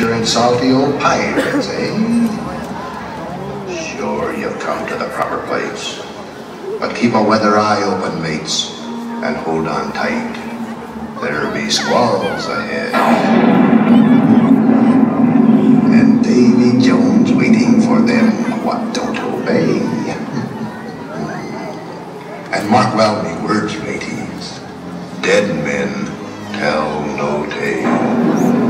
kosher and salty old pirates, eh? Sure, you've come to the proper place. But keep a weather eye open, mates, and hold on tight. There'll be squalls ahead. And Davy Jones waiting for them what don't obey. And mark well me words, mateys. Dead men tell no tales.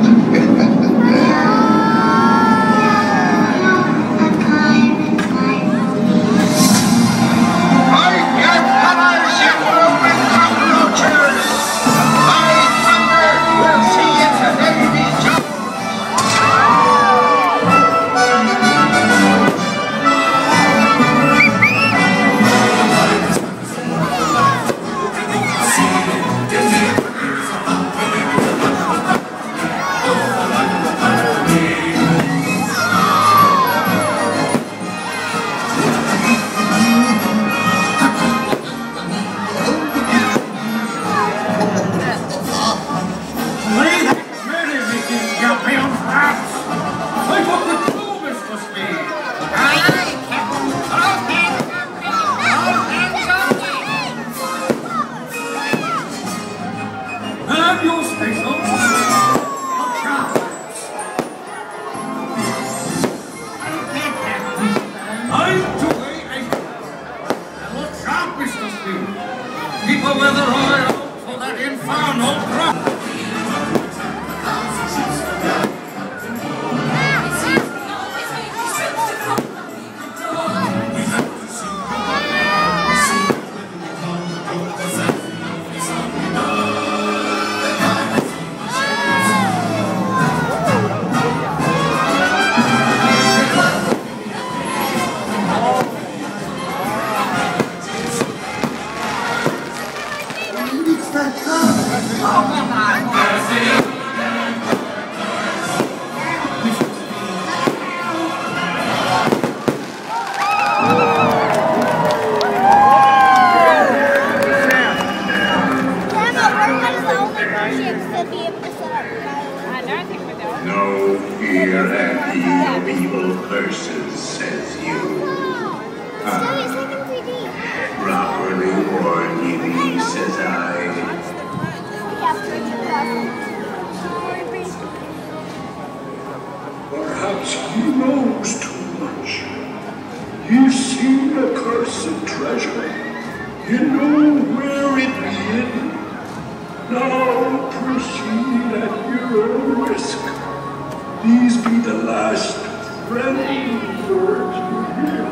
No fear at ye of evil curses, says you. Properly warned ye, says I. Perhaps he knows too much. He's seen a cursed treasure. He knew where it be hidden. Now proceed at your own risk. These be the last friendly words you hear.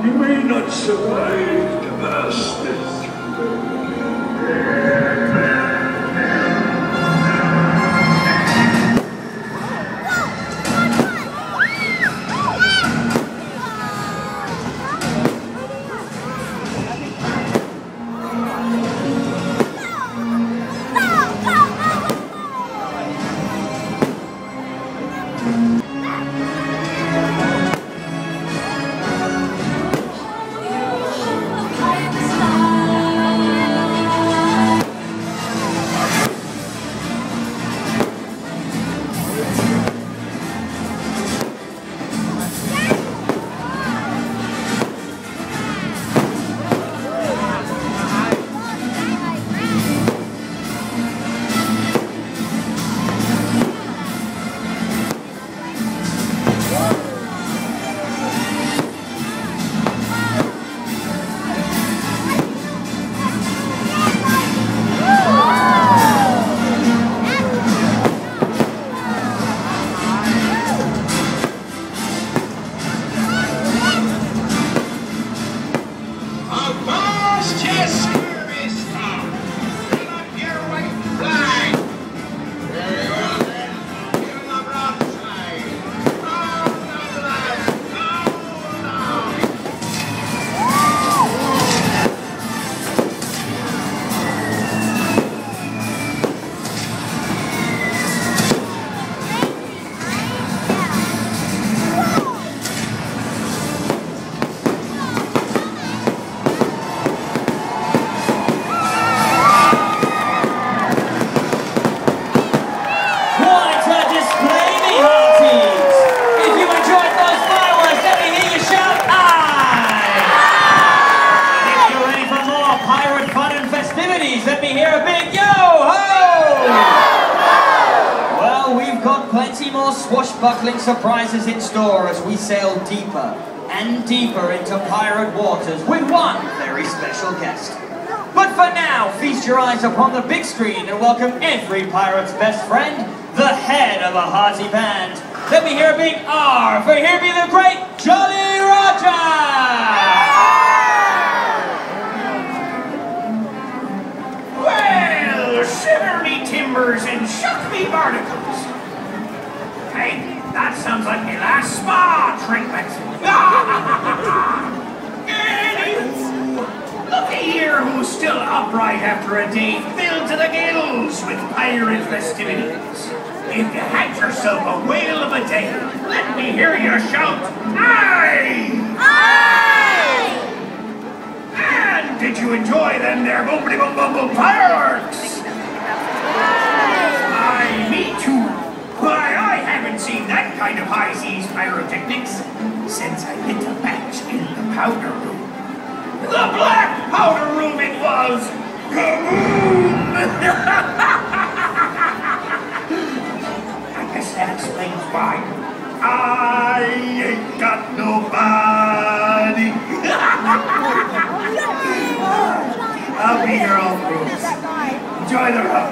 You may not survive to pass this. we've got plenty more swashbuckling surprises in store as we sail deeper and deeper into pirate waters with one very special guest. But for now, feast your eyes upon the big screen and welcome every pirate's best friend, the head of a hearty band. Let me hear a big R for here be the great Jolly Roger! Well, shiver me timbers and shuck me barnacles. Hey, that sounds like my last spa treatment. Anywho, looky here who's still upright after a day filled to the gills with pirate festivities. If you had yourself a whale of a day, let me hear you shout, aye! Aye! And did you enjoy them there boom-a-boom-boom-boom fireworks? Aye, me too. Why, I haven't seen that kind of high seas pyrotechnics since I lit a match in the powder room. The black powder room it was! Kaboom! I guess that explains why I ain't got nobody. I'll be here all through. Enjoy the run.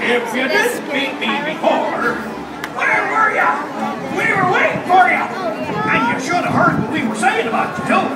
If you didn't beat me before, where were ya? We were waiting for ya! And you should have heard what we were saying about you, too.